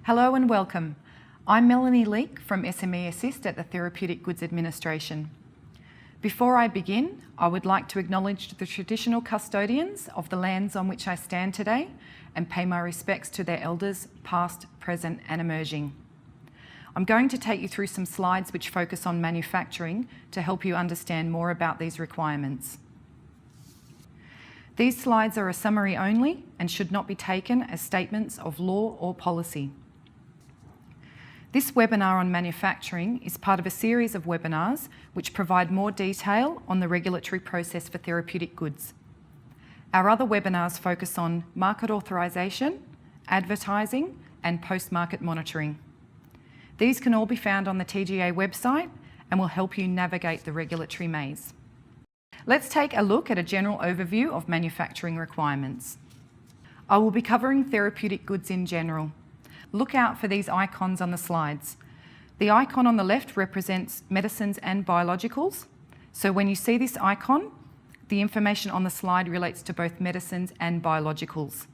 Hello and welcome. I'm Melanie Leake from SME Assist at the Therapeutic Goods Administration. Before I begin, I would like to acknowledge the traditional custodians of the lands on which I stand today and pay my respects to their elders, past, present and emerging. I'm going to take you through some slides which focus on manufacturing to help you understand more about these requirements. These slides are a summary only and should not be taken as statements of law or policy. This webinar on manufacturing is part of a series of webinars which provide more detail on the regulatory process for therapeutic goods. Our other webinars focus on market authorisation, advertising and post-market monitoring. These can all be found on the TGA website and will help you navigate the regulatory maze. Let's take a look at a general overview of manufacturing requirements. I will be covering therapeutic goods in general. Look out for these icons on the slides. The icon on the left represents medicines and biologicals. So when you see this icon, the information on the slide relates to both medicines and biologicals.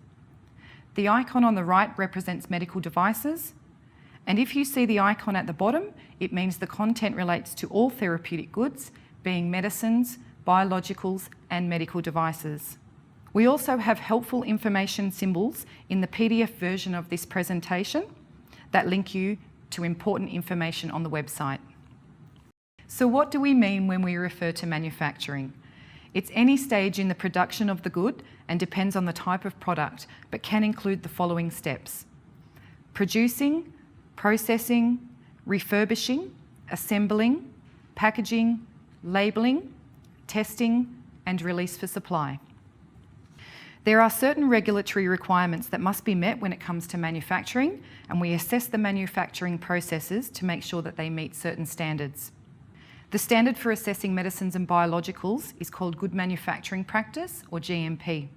The icon on the right represents medical devices. And if you see the icon at the bottom, it means the content relates to all therapeutic goods, being medicines, biologicals and medical devices. We also have helpful information symbols in the PDF version of this presentation that link you to important information on the website. So what do we mean when we refer to manufacturing? It's any stage in the production of the good and depends on the type of product, but can include the following steps: producing, processing, refurbishing, assembling, packaging, labelling, testing and release for supply. There are certain regulatory requirements that must be met when it comes to manufacturing, and we assess the manufacturing processes to make sure that they meet certain standards. The standard for assessing medicines and biologicals is called Good Manufacturing Practice, or GMP.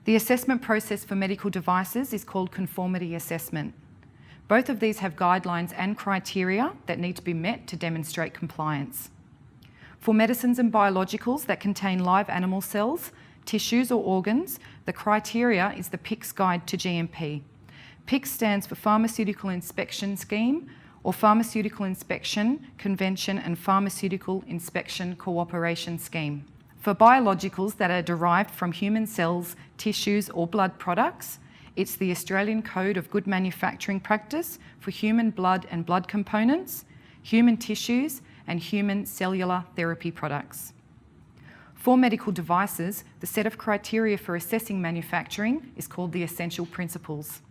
The assessment process for medical devices is called conformity assessment. Both of these have guidelines and criteria that need to be met to demonstrate compliance. For medicines and biologicals that contain live animal cells, tissues or organs, the criteria is the PICS Guide to GMP. PICS stands for Pharmaceutical Inspection Scheme, or Pharmaceutical Inspection Convention and Pharmaceutical Inspection Cooperation Scheme. For biologicals that are derived from human cells, tissues or blood products, it's the Australian Code of Good Manufacturing Practice for human blood and blood components, human tissues and human cellular therapy products. For medical devices, the set of criteria for assessing manufacturing is called the Essential Principles.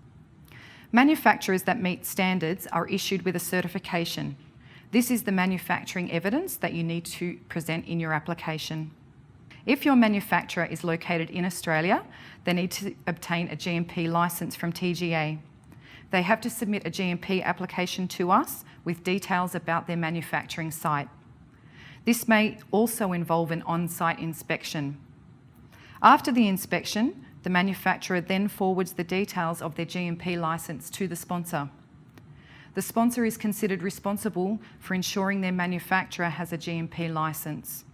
Manufacturers that meet standards are issued with a certification. This is the manufacturing evidence that you need to present in your application. If your manufacturer is located in Australia, they need to obtain a GMP licence from TGA. They have to submit a GMP application to us with details about their manufacturing site. This may also involve an on-site inspection. After the inspection, the manufacturer then forwards the details of their GMP licence to the sponsor. The sponsor is considered responsible for ensuring their manufacturer has a GMP licence.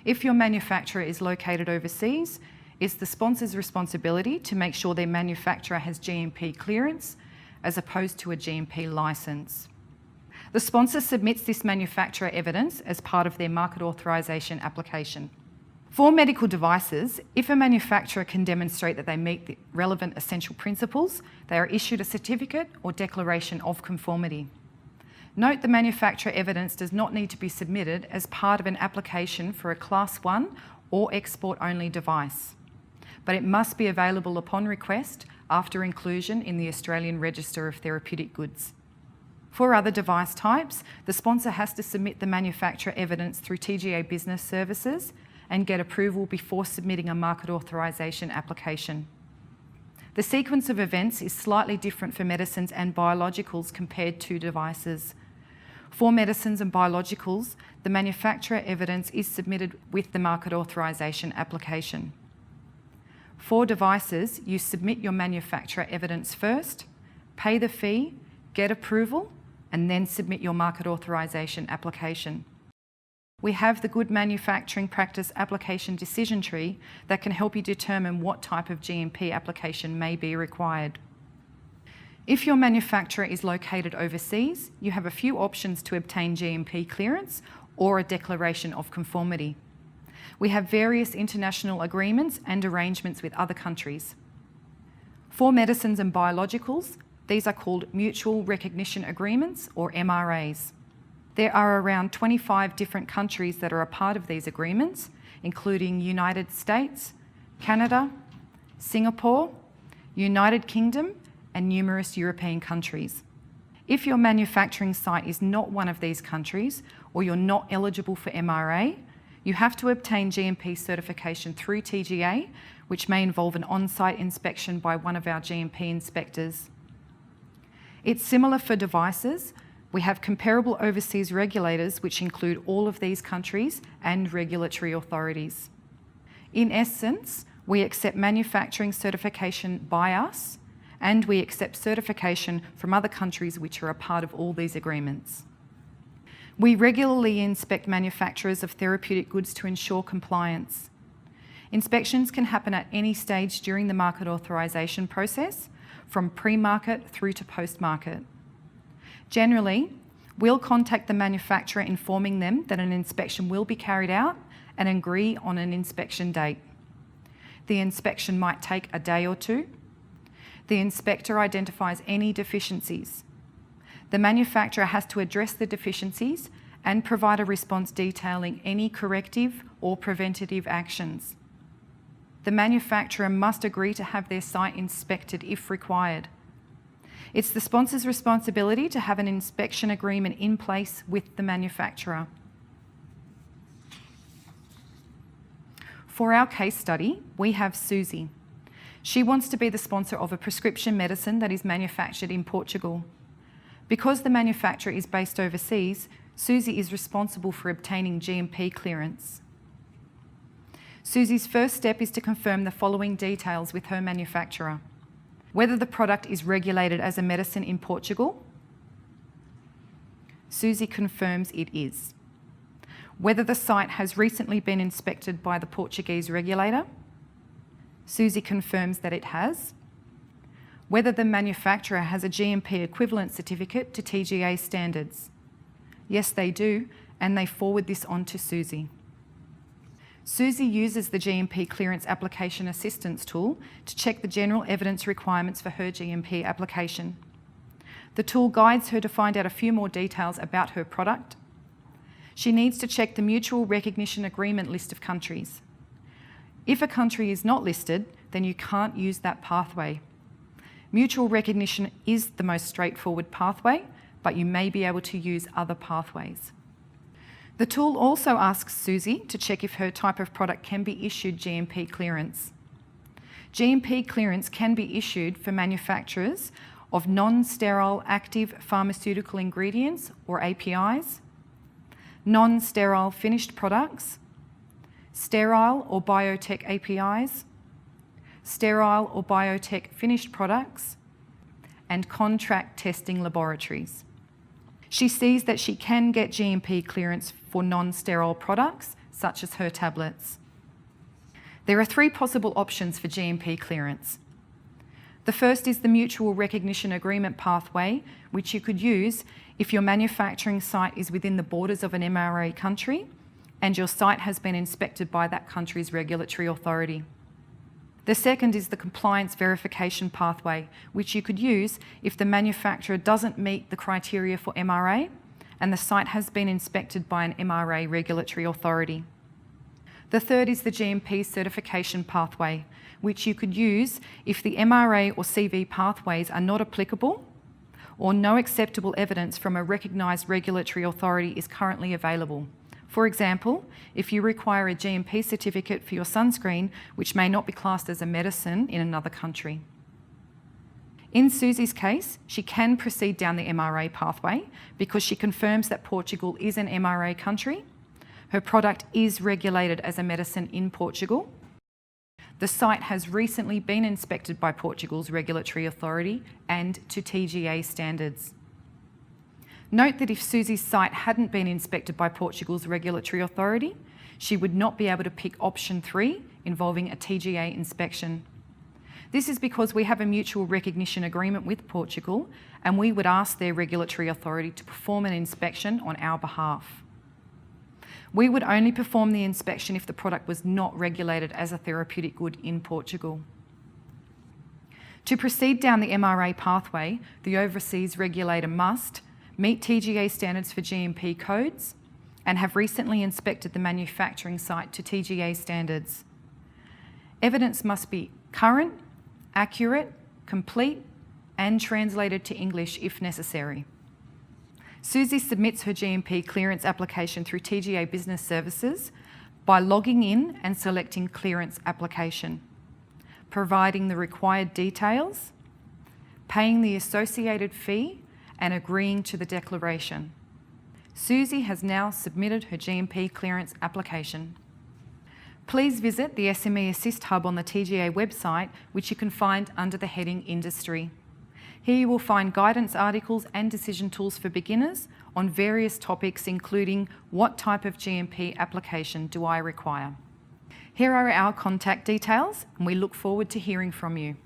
If your manufacturer is located overseas, it's the sponsor's responsibility to make sure their manufacturer has GMP clearance as opposed to a GMP licence. The sponsor submits this manufacturer evidence as part of their market authorisation application. For medical devices, if a manufacturer can demonstrate that they meet the relevant essential principles, they are issued a certificate or declaration of conformity. Note the manufacturer evidence does not need to be submitted as part of an application for a Class 1 or export-only device, but it must be available upon request after inclusion in the Australian Register of Therapeutic Goods. For other device types, the sponsor has to submit the manufacturer evidence through TGA Business Services and get approval before submitting a market authorisation application. The sequence of events is slightly different for medicines and biologicals compared to devices. For medicines and biologicals, the manufacturer evidence is submitted with the market authorisation application. For devices, you submit your manufacturer evidence first, pay the fee, get approval, and then submit your market authorisation application. We have the Good Manufacturing Practice application decision tree that can help you determine what type of GMP application may be required. If your manufacturer is located overseas, you have a few options to obtain GMP clearance or a declaration of conformity. We have various international agreements and arrangements with other countries. For medicines and biologicals, these are called Mutual Recognition Agreements, or MRAs. There are around 25 different countries that are a part of these agreements, including United States, Canada, Singapore, United Kingdom, and numerous European countries. If your manufacturing site is not one of these countries, or you're not eligible for MRA, you have to obtain GMP certification through TGA, which may involve an on-site inspection by one of our GMP inspectors. It's similar for devices. We have comparable overseas regulators, which include all of these countries and regulatory authorities. In essence, we accept manufacturing certification by us, and we accept certification from other countries which are a part of all these agreements. We regularly inspect manufacturers of therapeutic goods to ensure compliance. Inspections can happen at any stage during the market authorisation process, from pre-market through to post-market. Generally, we'll contact the manufacturer informing them that an inspection will be carried out and agree on an inspection date. The inspection might take a day or two. The inspector identifies any deficiencies. The manufacturer has to address the deficiencies and provide a response detailing any corrective or preventative actions. The manufacturer must agree to have their site inspected if required. It's the sponsor's responsibility to have an inspection agreement in place with the manufacturer. For our case study, we have Susie. She wants to be the sponsor of a prescription medicine that is manufactured in Portugal. Because the manufacturer is based overseas, Susie is responsible for obtaining GMP clearance. Susie's first step is to confirm the following details with her manufacturer: whether the product is regulated as a medicine in Portugal. Susie confirms it is. Whether the site has recently been inspected by the Portuguese regulator. Susie confirms that it has. Whether the manufacturer has a GMP equivalent certificate to TGA standards. Yes, they do, and they forward this on to Susie. Susie uses the GMP Clearance Application Assistance tool to check the general evidence requirements for her GMP application. The tool guides her to find out a few more details about her product. She needs to check the Mutual Recognition Agreement list of countries. If a country is not listed, then you can't use that pathway. Mutual recognition is the most straightforward pathway, but you may be able to use other pathways. The tool also asks Susie to check if her type of product can be issued GMP clearance. GMP clearance can be issued for manufacturers of non-sterile active pharmaceutical ingredients, or APIs, non-sterile finished products, sterile or biotech APIs, sterile or biotech finished products, and contract testing laboratories. She sees that she can get GMP clearance for non-sterile products, such as her tablets. There are 3 possible options for GMP clearance. The first is the Mutual Recognition Agreement pathway, which you could use if your manufacturing site is within the borders of an MRA country and your site has been inspected by that country's regulatory authority. The second is the Compliance Verification pathway, which you could use if the manufacturer doesn't meet the criteria for MRA and the site has been inspected by an MRA regulatory authority. The third is the GMP certification pathway, which you could use if the MRA or CV pathways are not applicable or no acceptable evidence from a recognised regulatory authority is currently available. For example, if you require a GMP certificate for your sunscreen, which may not be classed as a medicine in another country. In Susie's case, she can proceed down the MRA pathway because she confirms that Portugal is an MRA country. Her product is regulated as a medicine in Portugal. The site has recently been inspected by Portugal's regulatory authority and to TGA standards. Note that if Susie's site hadn't been inspected by Portugal's regulatory authority, she would not be able to pick option 3, involving a TGA inspection. This is because we have a mutual recognition agreement with Portugal, and we would ask their regulatory authority to perform an inspection on our behalf. We would only perform the inspection if the product was not regulated as a therapeutic good in Portugal. To proceed down the MRA pathway, the overseas regulator must meet TGA standards for GMP codes and have recently inspected the manufacturing site to TGA standards. Evidence must be current, accurate, complete, and translated to English if necessary. Susie submits her GMP clearance application through TGA Business Services by logging in and selecting Clearance Application, providing the required details, paying the associated fee, and agreeing to the declaration. Susie has now submitted her GMP clearance application. Please visit the SME Assist hub on the TGA website, which you can find under the heading Industry. Here you will find guidance articles and decision tools for beginners on various topics, including what type of GMP application do I require. Here are our contact details, and we look forward to hearing from you.